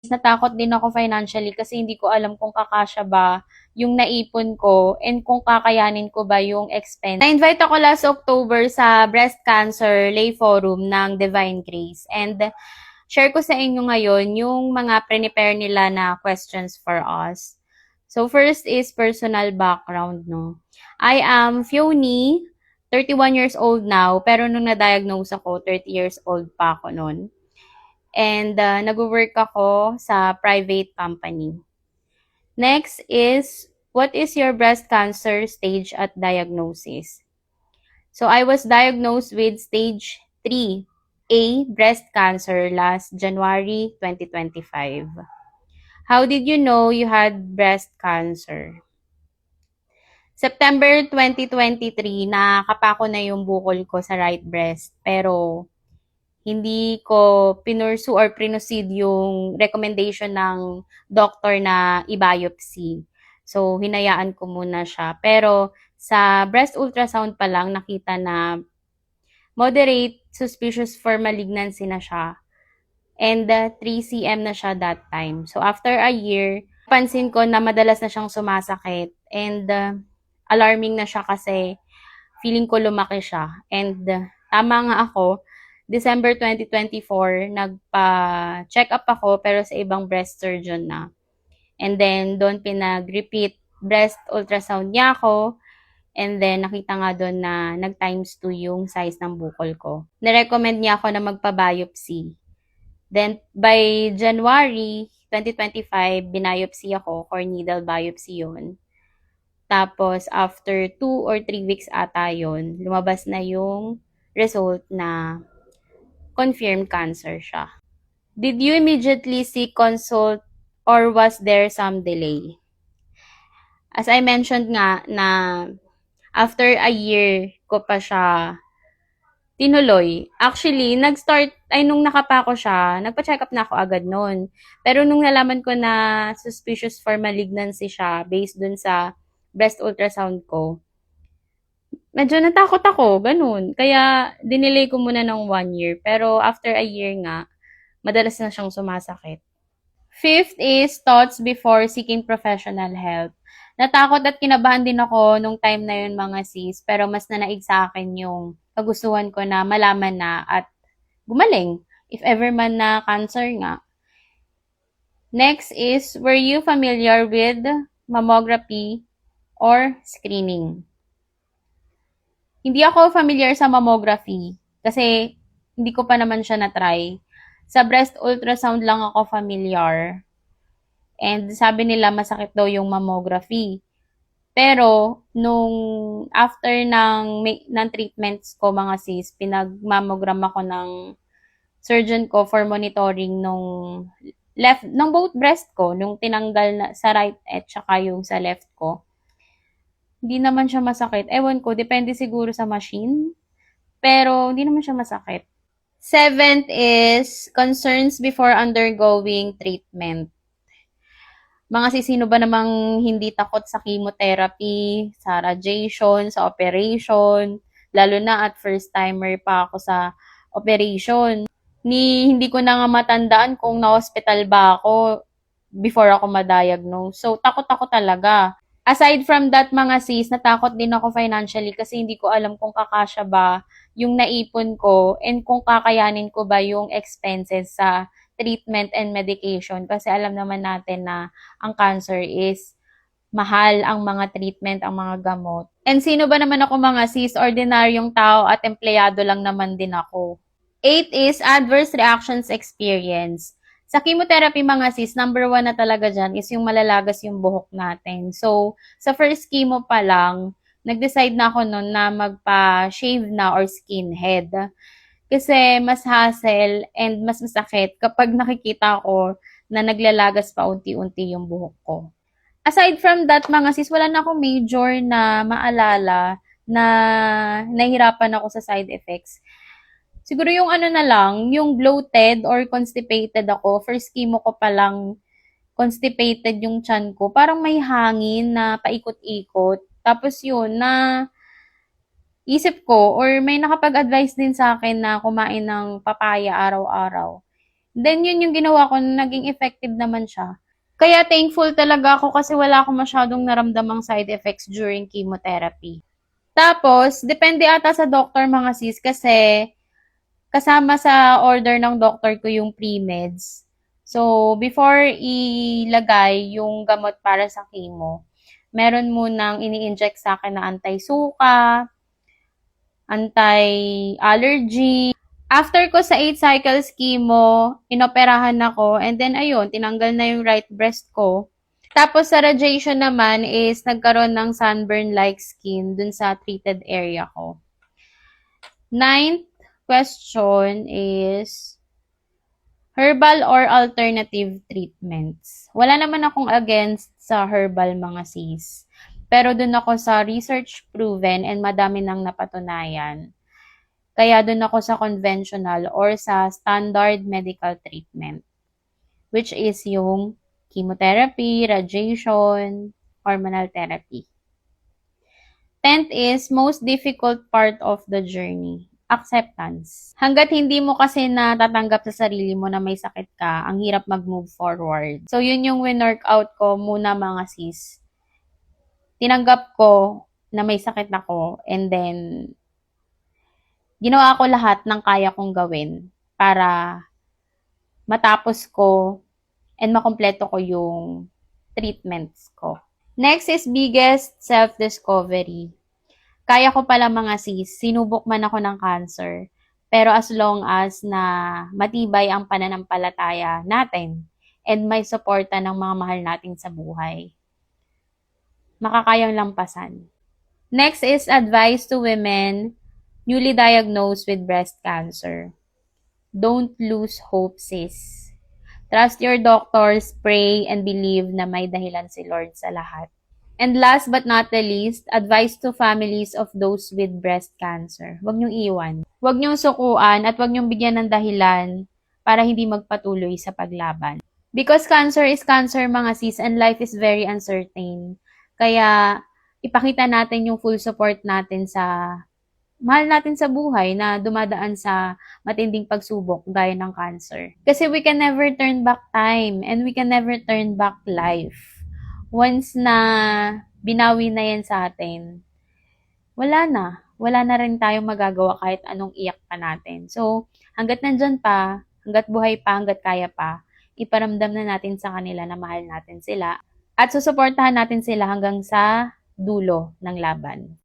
natakot din ako financially kasi hindi ko alam kung kakasya ba yung naipon ko and kung kakayanin ko ba yung expense. Na-invite ako last October sa Breast Cancer Lay Forum ng Divine Grace and share ko sa inyo ngayon yung mga prepare nila na questions for us. So first is personal background, no. I am Fioni, 31 years old now, pero nung na-diagnose ako, 30 years old pa ako noon. And nag-work ako sa private company. Next is, what is your breast cancer stage at diagnosis? So I was diagnosed with stage 3A breast cancer last January 2025. How did you know you had breast cancer? September 2023, nakakapako na yung bukol ko sa right breast. Pero hindi ko pinursu or proceed yung recommendation ng doctor na i-biopsy. So, hinayaan ko muna siya. Pero, sa breast ultrasound pa lang, nakita na moderate suspicious for malignancy na siya. And 3 cm na siya that time. So, after a year, pansin ko na madalas na siyang sumasakit. And alarming na siya kasi feeling ko lumaki siya. And tama nga ako, December 2024, nagpa-check up ako pero sa ibang breast surgeon na. And then, doon pinag-repeat breast ultrasound niya ako. And then, nakita nga doon na nag-times 2 yung size ng bukol ko. Nirecommend niya ako na magpa-biopsy. Then, by January 2025, binayopsy ako, core needle biopsy yun. Tapos, after 2 or 3 weeks ata yun, lumabas na yung result na confirmed cancer siya. Did you immediately seek consult or was there some delay? As I mentioned nga na after a year ko pa siya tinuloy. Actually, nung nakapa ko siya, nagpa-check up na ako agad noon. Pero nung nalaman ko na suspicious for malignancy siya based dun sa breast ultrasound ko, medyo natakot ako, ganun. Kaya, dinelay ko muna ng 1 year. Pero after a year nga, madalas na siyang sumasakit. Fifth is thoughts before seeking professional help. Natakot at kinabahan din ako nung time na yun mga sis, pero mas nanaig sa akin yung kagustuhan ko na malaman na at gumaling, if ever man na cancer nga. Next is, were you familiar with mammography or screening? Hindi ako familiar sa mammography kasi hindi ko pa naman siya na-try. Sa breast ultrasound lang ako familiar. And sabi nila masakit daw yung mammography. Pero, nung after ng treatments ko mga sis, pinag-mammogram ako ng surgeon ko for monitoring nung both breast ko, nung tinanggal na sa right at saka yung sa left ko. Hindi naman siya masakit. Ewan ko, depende siguro sa machine. Pero, hindi naman siya masakit. Seventh is concerns before undergoing treatment. Mga sisino ba namang hindi takot sa chemotherapy, sa radiation, sa operation, lalo na at first timer pa ako sa operation. Hindi ko na nga matandaan kung na-hospital ba ako before ako ma-diagnose. So, takot ako talaga. Aside from that, mga sis, natakot din ako financially kasi hindi ko alam kung kakasya ba yung naipon ko and kung kakayanin ko ba yung expenses sa treatment and medication. Kasi alam naman natin na ang cancer is mahal ang mga treatment, ang mga gamot. And sino ba naman ako mga sis? Ordinaryong tao at empleyado lang naman din ako. 8 is adverse reactions experience. Sa chemotherapy mga sis, number 1 na talaga dyan is yung malalagas yung buhok natin. So, sa first chemo pa lang, nag-decide na ako noon na magpa-shave na or skinhead. Kasi mas hassle and mas masakit kapag nakikita ko na naglalagas pa unti-unti yung buhok ko. Aside from that mga sis, wala na akong major na maalala na nahihirapan ako sa side effects. Siguro yung ano na lang, yung bloated or constipated ako. First chemo ko pa lang, constipated yung tiyan ko. Parang may hangin na paikot-ikot. Tapos yun, na isip ko or may nakapag-advise din sa akin na kumain ng papaya araw-araw. Then, yun yung ginawa ko, naging effective naman siya. Kaya thankful talaga ako kasi wala akong masyadong naramdamang side effects during chemotherapy. Tapos, depende ata sa doctor mga sis kasi kasama sa order ng doctor ko yung pre-meds. So, before ilagay yung gamot para sa chemo, meron munang ini-inject sa akin na anti-suka, anti-allergy. After ko sa 8 cycles chemo, inoperahan ako and then ayun, tinanggal na yung right breast ko. Tapos sa radiation naman is nagkaroon ng sunburn-like skin dun sa treated area ko. Ninth question is herbal or alternative treatments. Wala naman akong against sa herbal mga sis. Pero dun ako sa research proven and madami nang napatunayan. Kaya dun ako sa conventional or sa standard medical treatment, which is yung chemotherapy, radiation, hormonal therapy. 10th is most difficult part of the journey, acceptance. Hanggat hindi mo kasi natatanggap sa sarili mo na may sakit ka, ang hirap mag-move forward. So, yun yung win-workout ko muna mga sis. Tinanggap ko na may sakit ako and then ginawa ko lahat ng kaya kong gawin para matapos ko and makompleto ko yung treatments ko. Next is biggest self-discovery. Kaya ko pala mga sis, sinubok man ako ng cancer. Pero as long as na matibay ang pananampalataya natin and may suporta ng mga mahal natin sa buhay, makakayang lampasan. Next is advice to women newly diagnosed with breast cancer. Don't lose hope, sis. Trust your doctors, pray, and believe na may dahilan si Lord sa lahat. And last but not the least, advice to families of those with breast cancer. Huwag niyong iwan. Huwag niyong sukuan at huwag niyong bigyan ng dahilan para hindi magpatuloy sa paglaban. Because cancer is cancer mga sis and life is very uncertain. Kaya ipakita natin yung full support natin sa mahal natin sa buhay na dumadaan sa matinding pagsubok gaya ng cancer. Kasi we can never turn back time and we can never turn back life. Once na binawi na yan sa atin, wala na. Wala na rin tayong magagawa kahit anong iyak pa natin. So, hanggat nandyan pa, hanggat buhay pa, hanggat kaya pa, iparamdam na natin sa kanila na mahal natin sila at susuportahan natin sila hanggang sa dulo ng laban.